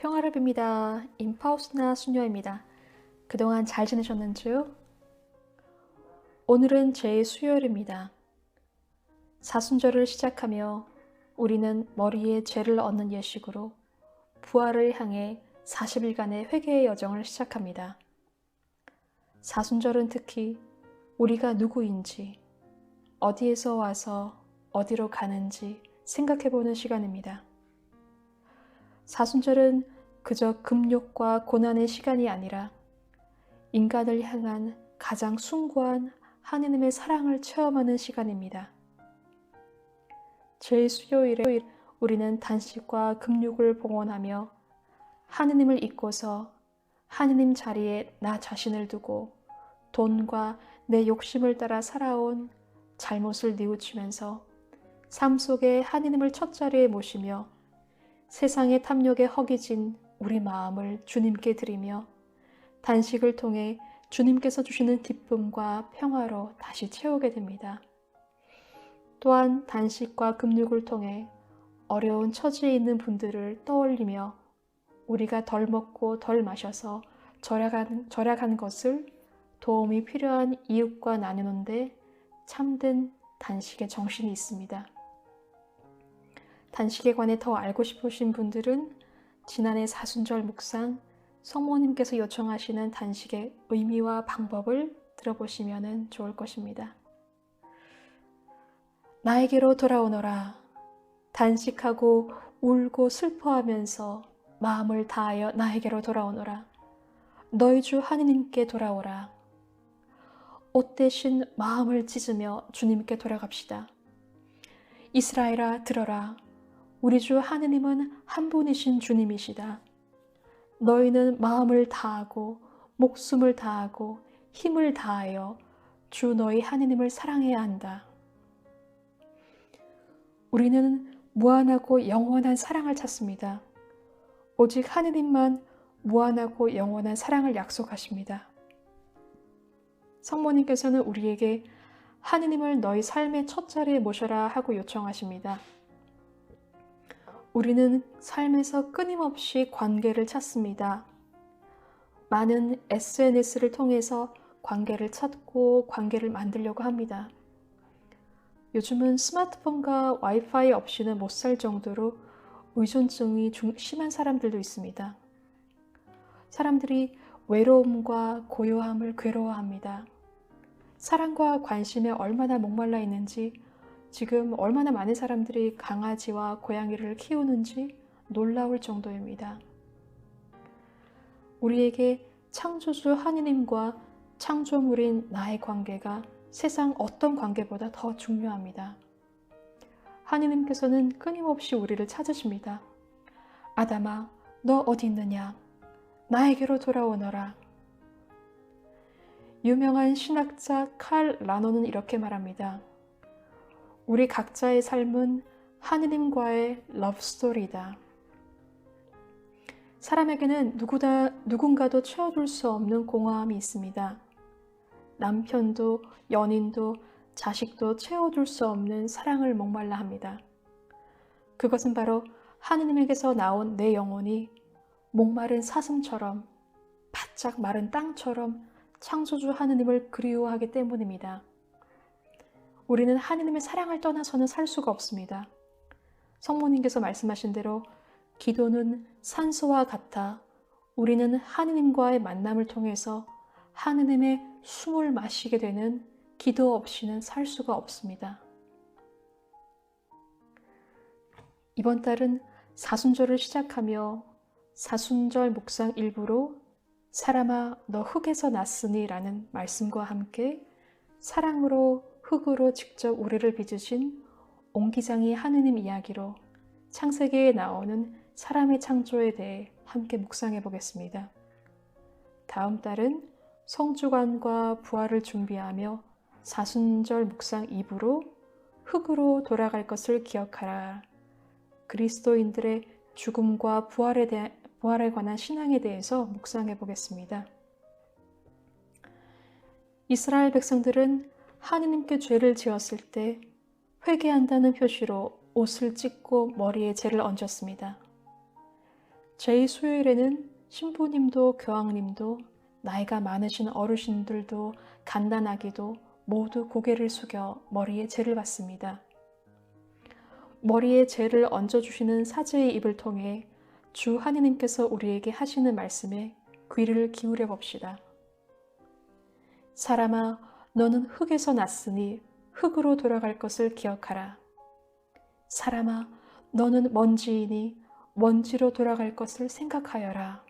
평화를 빕니다. 임파우스나 수녀입니다. 그동안 잘 지내셨는지요? 오늘은 제 수요일입니다. 사순절을 시작하며 우리는 머리에 죄를 얻는 예식으로 부활을 향해 40일간의 회개의 여정을 시작합니다. 사순절은 특히 우리가 누구인지, 어디에서 와서 어디로 가는지 생각해보는 시간입니다. 사순절은 그저 금욕과 고난의 시간이 아니라 인간을 향한 가장 숭고한 하느님의 사랑을 체험하는 시간입니다. 제 수요일에 우리는 단식과 금욕을 봉헌하며 하느님을 잊고서 하느님 자리에 나 자신을 두고 돈과 내 욕심을 따라 살아온 잘못을 뉘우치면서 삶 속에 하느님을 첫 자리에 모시며 세상의 탐욕에 허기진 우리 마음을 주님께 드리며 단식을 통해 주님께서 주시는 기쁨과 평화로 다시 채우게 됩니다. 또한 단식과 금욕을 통해 어려운 처지에 있는 분들을 떠올리며 우리가 덜 먹고 덜 마셔서 절약한 것을 도움이 필요한 이웃과 나누는데 참된 단식의 정신이 있습니다. 단식에 관해 더 알고 싶으신 분들은 지난해 사순절 묵상 성모님께서 요청하시는 단식의 의미와 방법을 들어보시면 좋을 것입니다. 나에게로 돌아오너라. 단식하고 울고 슬퍼하면서 마음을 다하여 나에게로 돌아오너라. 너희 주 하느님께 돌아오라. 옷 대신 마음을 찢으며 주님께 돌아갑시다. 이스라엘아 들어라. 우리 주 하느님은 한 분이신 주님이시다. 너희는 마음을 다하고 목숨을 다하고 힘을 다하여 주 너희 하느님을 사랑해야 한다. 우리는 무한하고 영원한 사랑을 찾습니다. 오직 하느님만 무한하고 영원한 사랑을 약속하십니다. 성모님께서는 우리에게 하느님을 너희 삶의 첫 자리에 모셔라 하고 요청하십니다. 우리는 삶에서 끊임없이 관계를 찾습니다. 많은 SNS를 통해서 관계를 찾고 관계를 만들려고 합니다. 요즘은 스마트폰과 와이파이 없이는 못 살 정도로 의존증이 심한 사람들도 있습니다. 사람들이 외로움과 고요함을 괴로워합니다. 사랑과 관심에 얼마나 목말라 있는지, 지금 얼마나 많은 사람들이 강아지와 고양이를 키우는지 놀라울 정도입니다. 우리에게 창조주 하느님과 창조물인 나의 관계가 세상 어떤 관계보다 더 중요합니다. 하느님께서는 끊임없이 우리를 찾으십니다. 아담아, 너 어디 있느냐? 나에게로 돌아오너라. 유명한 신학자 칼 라노는 이렇게 말합니다. 우리 각자의 삶은 하느님과의 러브스토리다. 사람에게는 누군가도 채워줄 수 없는 공허함이 있습니다. 남편도 연인도 자식도 채워줄 수 없는 사랑을 목말라 합니다. 그것은 바로 하느님에게서 나온 내 영혼이 목마른 사슴처럼 바짝 마른 땅처럼 창조주 하느님을 그리워하기 때문입니다. 우리는 하느님의 사랑을 떠나서는 살 수가 없습니다. 성모님께서 말씀하신 대로 기도는 산소와 같아 우리는 하느님과의 만남을 통해서 하느님의 숨을 마시게 되는 기도 없이는 살 수가 없습니다. 이번 달은 사순절을 시작하며 사순절 묵상 일부로 사람아 너 흙에서 났으니 라는 말씀과 함께 사랑으로 흙으로 직접 우리를 빚으신 옹기장이 하느님 이야기로 창세기에 나오는 사람의 창조에 대해 함께 묵상해 보겠습니다. 다음 달은 성주관과 부활을 준비하며 사순절 묵상 2부로 흙으로 돌아갈 것을 기억하라. 그리스도인들의 죽음과 부활에 관한 신앙에 대해서 묵상해 보겠습니다. 이스라엘 백성들은 하느님께 죄를 지었을 때 회개한다는 표시로 옷을 찢고 머리에 죄를 얹었습니다. 제2수요일에는 신부님도 교황님도 나이가 많으신 어르신들도 간단하게도 모두 고개를 숙여 머리에 제를 받습니다. 머리에 제를 얹어주시는 사제의 입을 통해 주 하느님께서 우리에게 하시는 말씀에 귀를 기울여 봅시다. 사람아, 너는 흙에서 났으니 흙으로 돌아갈 것을 기억하라. 사람아, 너는 먼지이니 먼지로 돌아갈 것을 생각하여라.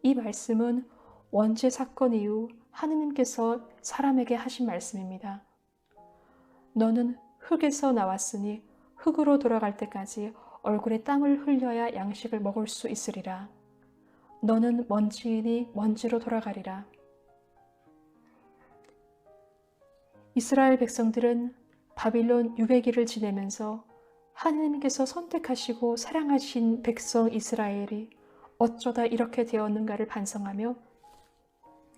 이 말씀은 원죄 사건 이후 하느님께서 사람에게 하신 말씀입니다. 너는 흙에서 나왔으니 흙으로 돌아갈 때까지 얼굴에 땀을 흘려야 양식을 먹을 수 있으리라. 너는 먼지이니 먼지로 돌아가리라. 이스라엘 백성들은 바빌론 600일을 지내면서 하느님께서 선택하시고 사랑하신 백성 이스라엘이 어쩌다 이렇게 되었는가를 반성하며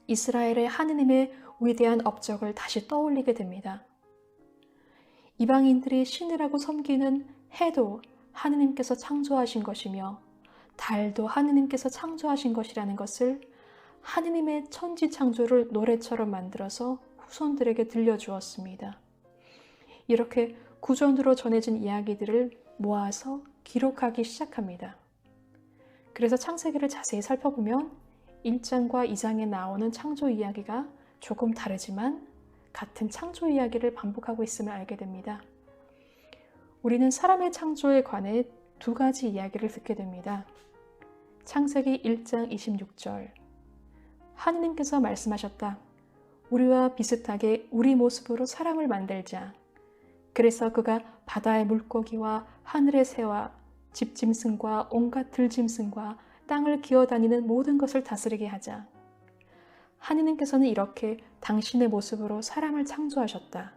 이스라엘의 하느님의 위대한 업적을 다시 떠올리게 됩니다. 이방인들이 신이라고 섬기는 해도 하느님께서 창조하신 것이며 달도 하느님께서 창조하신 것이라는 것을 하느님의 천지 창조를 노래처럼 만들어서 후손들에게 들려주었습니다. 이렇게 구전으로 전해진 이야기들을 모아서 기록하기 시작합니다. 그래서 창세기를 자세히 살펴보면 1장과 2장에 나오는 창조 이야기가 조금 다르지만 같은 창조 이야기를 반복하고 있음을 알게 됩니다. 우리는 사람의 창조에 관해 두 가지 이야기를 듣게 됩니다. 창세기 1장 26절 하느님께서 말씀하셨다. 우리와 비슷하게 우리 모습으로 사람을 만들자. 그래서 그가 바다의 물고기와 하늘의 새와 집짐승과 온갖 들짐승과 땅을 기어다니는 모든 것을 다스리게 하자. 하느님께서는 이렇게 당신의 모습으로 사람을 창조하셨다.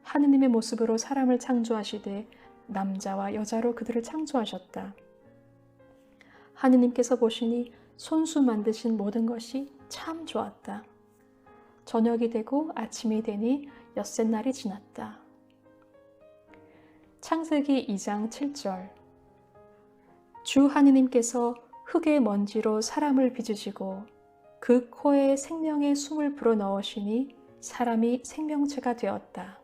하느님의 모습으로 사람을 창조하시되 남자와 여자로 그들을 창조하셨다. 하느님께서 보시니 손수 만드신 모든 것이 참 좋았다. 저녁이 되고 아침이 되니 엿새날이 지났다. 창세기 2장 7절 주 하느님께서 흙의 먼지로 사람을 빚으시고 그 코에 생명의 숨을 불어넣으시니 사람이 생명체가 되었다.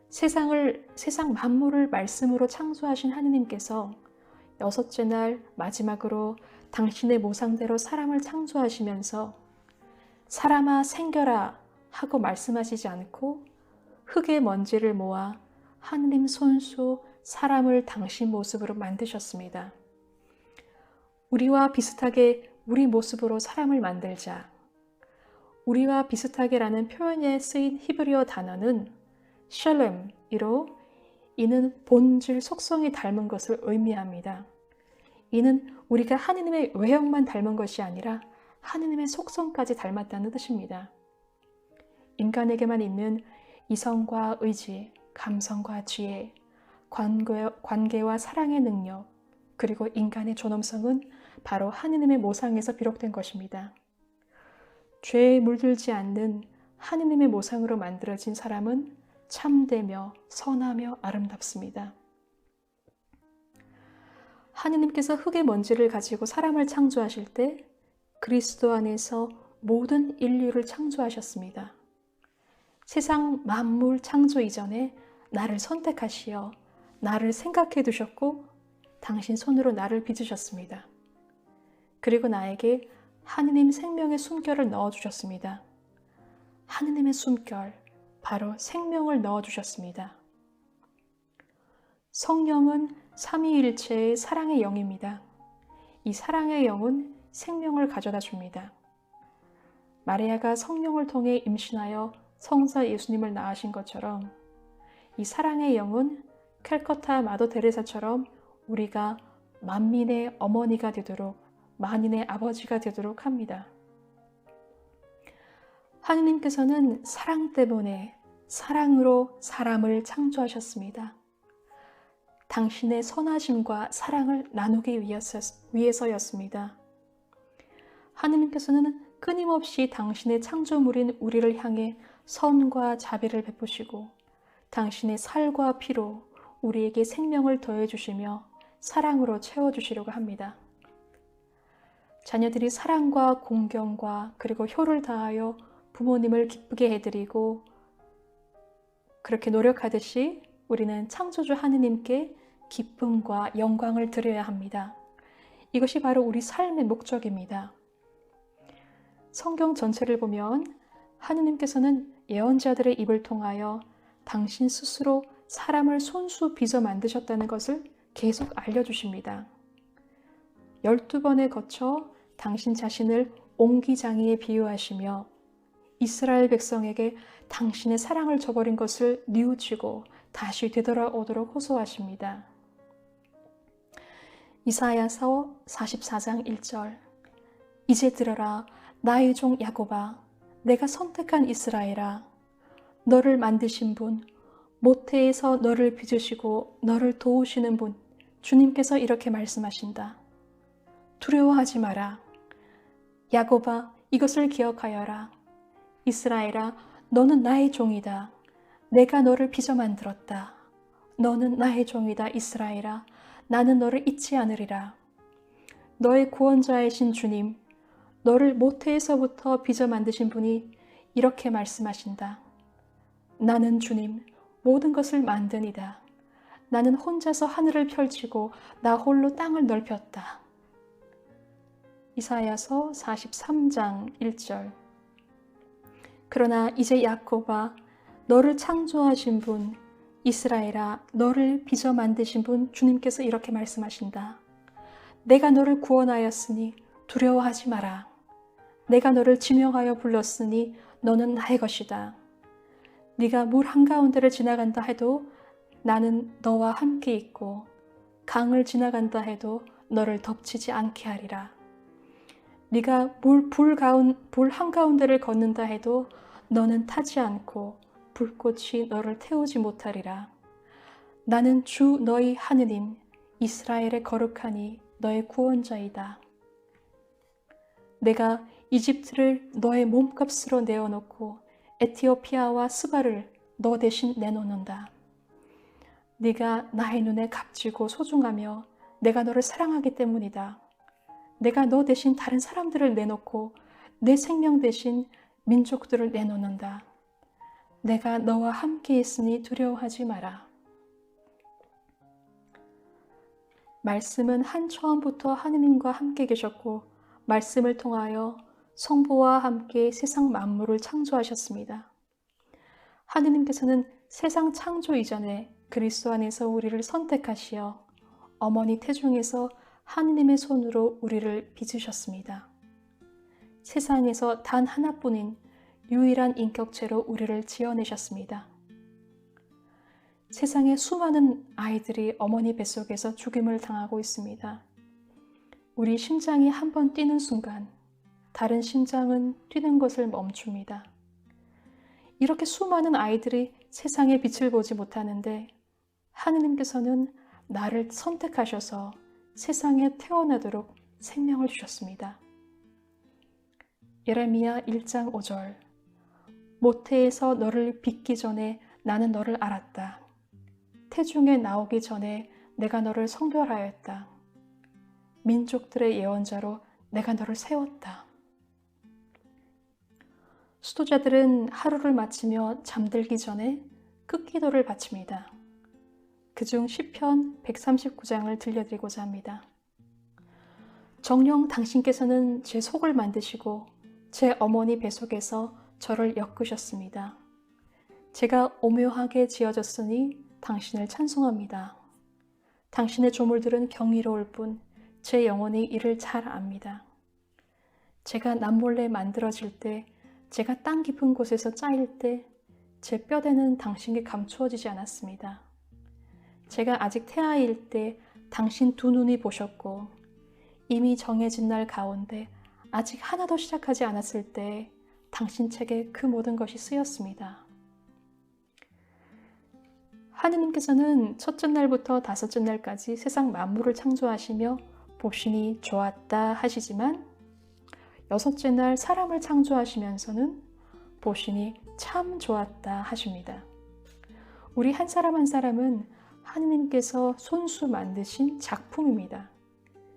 세상 만물을 말씀으로 창조하신 하느님께서 여섯째 날 마지막으로 당신의 모상대로 사람을 창조하시면서 사람아 생겨라 하고 말씀하시지 않고 흙의 먼지를 모아 하느님 손수 사람을 당신 모습으로 만드셨습니다. 우리와 비슷하게 우리 모습으로 사람을 만들자. 우리와 비슷하게라는 표현에 쓰인 히브리어 단어는 샬렘이로 이는 본질 속성이 닮은 것을 의미합니다. 이는 우리가 하느님의 외형만 닮은 것이 아니라 하느님의 속성까지 닮았다는 뜻입니다. 인간에게만 있는 이성과 의지, 감성과 지혜, 관계와 사랑의 능력, 그리고 인간의 존엄성은 바로 하느님의 모상에서 비롯된 것입니다. 죄에 물들지 않는 하느님의 모상으로 만들어진 사람은 참되며 선하며 아름답습니다. 하느님께서 흙의 먼지를 가지고 사람을 창조하실 때 그리스도 안에서 모든 인류를 창조하셨습니다. 세상 만물 창조 이전에 나를 선택하시어 나를 생각해 두셨고 당신 손으로 나를 빚으셨습니다. 그리고 나에게 하느님 생명의 숨결을 넣어주셨습니다. 하느님의 숨결, 바로 생명을 넣어주셨습니다. 성령은 삼위일체의 사랑의 영입니다. 이 사랑의 영은 생명을 가져다 줍니다. 마리아가 성령을 통해 임신하여 성자 예수님을 낳으신 것처럼 이 사랑의 영은 캘커타 마더 테레사처럼 우리가 만민의 어머니가 되도록 만인의 아버지가 되도록 합니다. 하느님께서는 사랑 때문에 사랑으로 사람을 창조하셨습니다. 당신의 선하심과 사랑을 나누기 위해서였습니다. 하느님께서는 끊임없이 당신의 창조물인 우리를 향해 선과 자비를 베푸시고 당신의 살과 피로 우리에게 생명을 더해주시며 사랑으로 채워주시려고 합니다. 자녀들이 사랑과 공경과 그리고 효를 다하여 부모님을 기쁘게 해드리고 그렇게 노력하듯이 우리는 창조주 하느님께 기쁨과 영광을 드려야 합니다. 이것이 바로 우리 삶의 목적입니다. 성경 전체를 보면 하느님께서는 예언자들의 입을 통하여 당신 스스로 사람을 손수 빚어 만드셨다는 것을 계속 알려주십니다. 12번에 거쳐 당신 자신을 옹기장이에 비유하시며 이스라엘 백성에게 당신의 사랑을 저버린 것을 뉘우치고 다시 되돌아오도록 호소하십니다. 이사야서 44장 1절 이제 들어라 나의 종 야곱아 내가 선택한 이스라엘아 너를 만드신 분 모태에서 너를 빚으시고 너를 도우시는 분 주님께서 이렇게 말씀하신다. 두려워하지 마라. 야곱아 이것을 기억하여라. 이스라엘아 너는 나의 종이다. 내가 너를 빚어 만들었다. 너는 나의 종이다 이스라엘아. 나는 너를 잊지 않으리라. 너의 구원자이신 주님, 너를 모태에서부터 빚어 만드신 분이 이렇게 말씀하신다. 나는 주님, 모든 것을 만드니다. 나는 혼자서 하늘을 펼치고 나 홀로 땅을 넓혔다. 이사야서 43장 1절 그러나 이제 야곱아, 너를 창조하신 분, 이스라엘아, 너를 빚어 만드신 분 주님께서 이렇게 말씀하신다. 내가 너를 구원하였으니 두려워하지 마라. 내가 너를 지명하여 불렀으니 너는 나의 것이다. 네가 물 한가운데를 지나간다 해도 나는 너와 함께 있고 강을 지나간다 해도 너를 덮치지 않게 하리라. 네가 불 한가운데를 걷는다 해도 너는 타지 않고 불꽃이 너를 태우지 못하리라. 나는 주 너희 하느님 이스라엘의 거룩하니 너의 구원자이다. 내가 이집트를 너의 몸값으로 내어놓고 에티오피아와 스바를 너 대신 내놓는다. 네가 나의 눈에 값지고 소중하며 내가 너를 사랑하기 때문이다. 내가 너 대신 다른 사람들을 내놓고 내 생명 대신 민족들을 내놓는다. 내가 너와 함께 있으니 두려워하지 마라. 말씀은 한 처음부터 하느님과 함께 계셨고 말씀을 통하여 성부와 함께 세상 만물을 창조하셨습니다. 하느님께서는 세상 창조 이전에 그리스도 안에서 우리를 선택하시어 어머니 태중에서 하느님의 손으로 우리를 빚으셨습니다. 세상에서 단 하나뿐인 유일한 인격체로 우리를 지어내셨습니다. 세상에 수많은 아이들이 어머니 뱃속에서 죽임을 당하고 있습니다. 우리 심장이 한 번 뛰는 순간 다른 심장은 뛰는 것을 멈춥니다. 이렇게 수많은 아이들이 세상의 빛을 보지 못하는데 하느님께서는 나를 선택하셔서 세상에 태어나도록 생명을 주셨습니다. 예레미야 1장 5절 모태에서 너를 빚기 전에 나는 너를 알았다. 태중에 나오기 전에 내가 너를 성별하였다. 민족들의 예언자로 내가 너를 세웠다. 수도자들은 하루를 마치며 잠들기 전에 끝기도를 바칩니다. 그중 시편 139장을 들려드리고자 합니다. 정녕 당신께서는 제 속을 만드시고 제 어머니 뱃속에서 저를 엮으셨습니다. 제가 오묘하게 지어졌으니 당신을 찬송합니다. 당신의 조물들은 경이로울 뿐 제 영혼이 이를 잘 압니다. 제가 남몰래 만들어질 때, 제가 땅 깊은 곳에서 짜일 때 제 뼈대는 당신께 감추어지지 않았습니다. 제가 아직 태아일 때 당신 두 눈이 보셨고 이미 정해진 날 가운데 아직 하나도 시작하지 않았을 때 당신 책에 그 모든 것이 쓰였습니다. 하느님께서는 첫째 날부터 다섯째 날까지 세상 만물을 창조하시며 보시니 좋았다 하시지만 여섯째 날 사람을 창조하시면서는 보시니 참 좋았다 하십니다. 우리 한 사람 한 사람은 하느님께서 손수 만드신 작품입니다.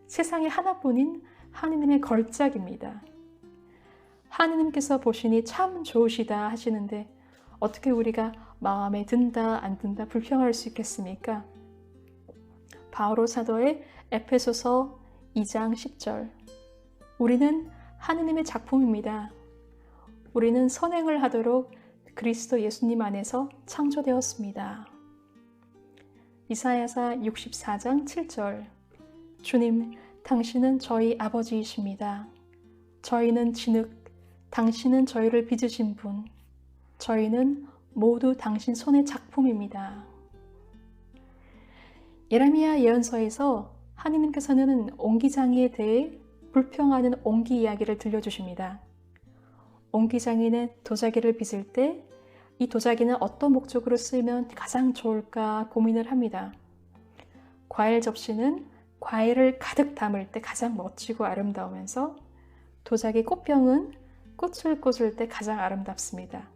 세상에 하나뿐인 하느님의 걸작입니다. 하느님께서 보시니 참 좋으시다 하시는데 어떻게 우리가 마음에 든다 안 든다 불평할 수 있겠습니까? 바오로 사도의 에페소서 2장 10절, 우리는 하느님의 작품입니다. 우리는 선행을 하도록 그리스도 예수님 안에서 창조되었습니다. 이사야서 64장 7절, 주님, 당신은 저희 아버지이십니다. 저희는 진흙, 당신은 저희를 빚으신 분, 저희는 모두 당신 손의 작품입니다. 예레미야 예언서에서 하느님께서는 옹기장이에 대해 불평하는 옹기 이야기를 들려주십니다. 옹기장이는 도자기를 빚을 때 이 도자기는 어떤 목적으로 쓰이면 가장 좋을까 고민을 합니다. 과일 접시는 과일을 가득 담을 때 가장 멋지고 아름다우면서 도자기 꽃병은 꽃을 꽂을 때 가장 아름답습니다.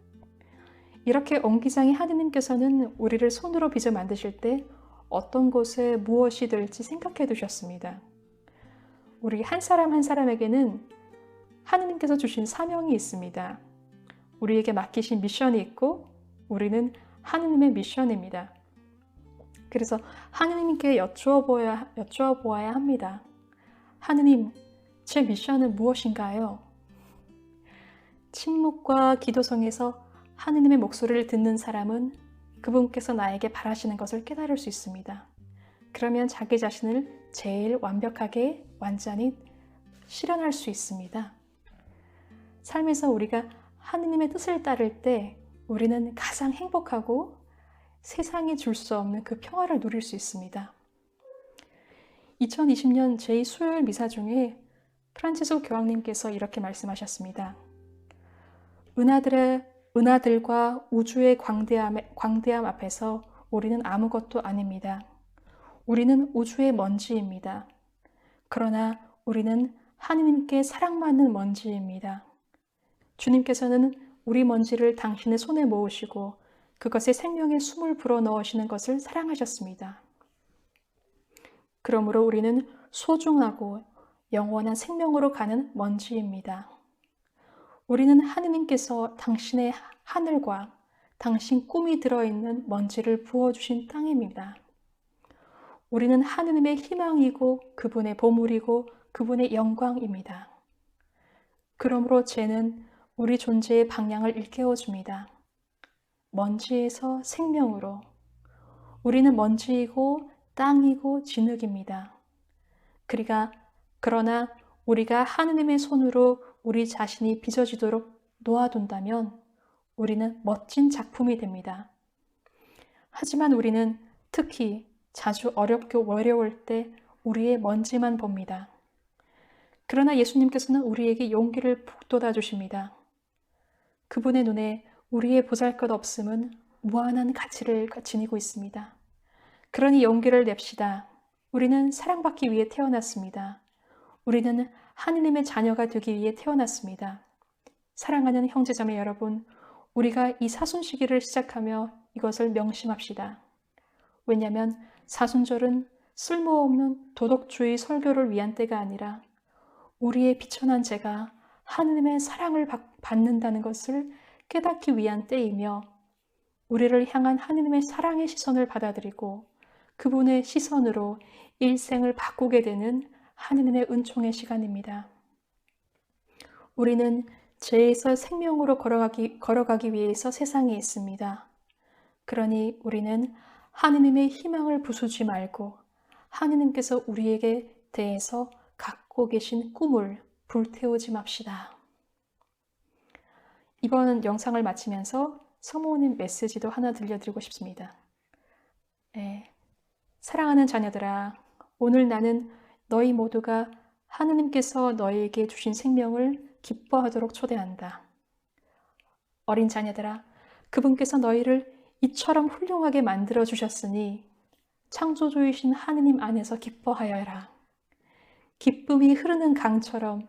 이렇게 옹기장이 하느님께서는 우리를 손으로 빚어 만드실 때 어떤 곳에 무엇이 될지 생각해 두셨습니다. 우리 한 사람 한 사람에게는 하느님께서 주신 사명이 있습니다. 우리에게 맡기신 미션이 있고 우리는 하느님의 미션입니다. 그래서 하느님께 여쭈어 보아야 합니다. 하느님, 제 미션은 무엇인가요? 침묵과 기도성에서 하느님의 목소리를 듣는 사람은 그분께서 나에게 바라시는 것을 깨달을 수 있습니다. 그러면 자기 자신을 제일 완벽하게 완전히 실현할 수 있습니다. 삶에서 우리가 하느님의 뜻을 따를 때 우리는 가장 행복하고 세상이 줄 수 없는 그 평화를 누릴 수 있습니다. 2020년 제2수요일 미사 중에 프란치스코 교황님께서 이렇게 말씀하셨습니다. 은하들과 우주의 광대함 앞에서 우리는 아무것도 아닙니다. 우리는 우주의 먼지입니다. 그러나 우리는 하느님께 사랑받는 먼지입니다. 주님께서는 우리 먼지를 당신의 손에 모으시고 그것에 생명의 숨을 불어넣으시는 것을 사랑하셨습니다. 그러므로 우리는 소중하고 영원한 생명으로 가는 먼지입니다. 우리는 하느님께서 당신의 하늘과 당신 꿈이 들어있는 먼지를 부어주신 땅입니다. 우리는 하느님의 희망이고 그분의 보물이고 그분의 영광입니다. 그러므로 죄는 우리 존재의 방향을 일깨워줍니다. 먼지에서 생명으로. 우리는 먼지이고 땅이고 진흙입니다. 그러나 우리가 하느님의 손으로 우리 자신이 빚어지도록 놓아둔다면 우리는 멋진 작품이 됩니다. 하지만 우리는 특히 자주 어려울 때 우리의 먼지만 봅니다. 그러나 예수님께서는 우리에게 용기를 북돋아 주십니다. 그분의 눈에 우리의 보잘것없음은 무한한 가치를 지니고 있습니다. 그러니 용기를 냅시다. 우리는 사랑받기 위해 태어났습니다. 우리는 하느님의 자녀가 되기 위해 태어났습니다. 사랑하는 형제자매 여러분, 우리가 이 사순시기를 시작하며 이것을 명심합시다. 왜냐하면 사순절은 쓸모없는 도덕주의 설교를 위한 때가 아니라 우리의 비천한 죄가 하느님의 사랑을 받는다는 것을 깨닫기 위한 때이며 우리를 향한 하느님의 사랑의 시선을 받아들이고 그분의 시선으로 일생을 바꾸게 되는 하느님의 은총의 시간입니다. 우리는 죄에서 생명으로 걸어가기 위해서 세상에 있습니다. 그러니 우리는 하느님의 희망을 부수지 말고 하느님께서 우리에게 대해서 갖고 계신 꿈을 불태우지 맙시다. 이번 영상을 마치면서 성모님 메시지도 하나 들려드리고 싶습니다. 사랑하는 자녀들아, 오늘 나는 너희 모두가 하느님께서 너희에게 주신 생명을 기뻐하도록 초대한다. 어린 자녀들아, 그분께서 너희를 이처럼 훌륭하게 만들어 주셨으니 창조주이신 하느님 안에서 기뻐하여라. 기쁨이 흐르는 강처럼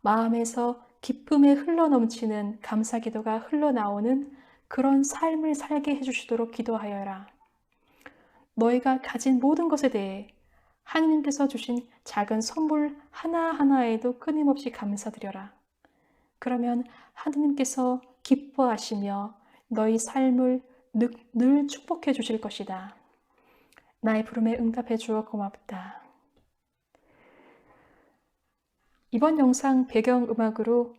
마음에서 기쁨에 흘러넘치는 감사기도가 흘러나오는 그런 삶을 살게 해주시도록 기도하여라. 너희가 가진 모든 것에 대해 하느님께서 주신 작은 선물 하나하나에도 끊임없이 감사드려라. 그러면 하느님께서 기뻐하시며 너희 삶을 늘 축복해 주실 것이다. 나의 부름에 응답해 주어 고맙다. 이번 영상 배경음악으로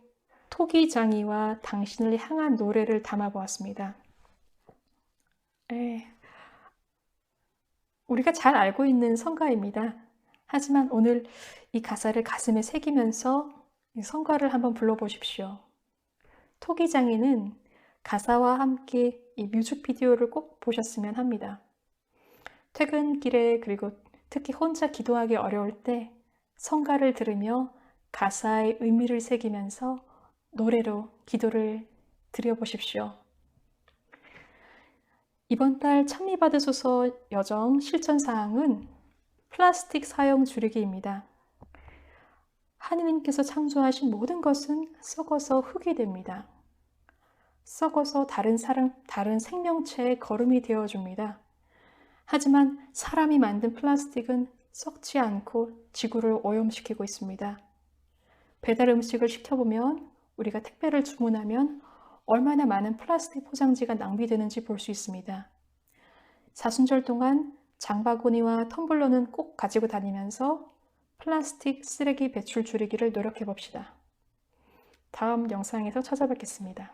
토기장이와 당신을 향한 노래를 담아보았습니다. 우리가 잘 알고 있는 성가입니다. 하지만 오늘 이 가사를 가슴에 새기면서 이 성가를 한번 불러보십시오. 토기장이는 가사와 함께 이 뮤직비디오를 꼭 보셨으면 합니다. 퇴근길에 그리고 특히 혼자 기도하기 어려울 때 성가를 들으며 가사의 의미를 새기면서 노래로 기도를 드려보십시오. 이번 달 찬미받으소서 여정 실천사항은 플라스틱 사용 줄이기입니다. 하느님께서 창조하신 모든 것은 썩어서 흙이 됩니다. 썩어서 다른 생명체의 거름이 되어줍니다. 하지만 사람이 만든 플라스틱은 썩지 않고 지구를 오염시키고 있습니다. 배달 음식을 시켜보면 우리가 택배를 주문하면 얼마나 많은 플라스틱 포장지가 낭비되는지 볼 수 있습니다. 사순절 동안 장바구니와 텀블러는 꼭 가지고 다니면서 플라스틱 쓰레기 배출 줄이기를 노력해 봅시다. 다음 영상에서 찾아뵙겠습니다.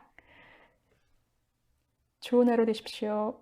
좋은 하루 되십시오.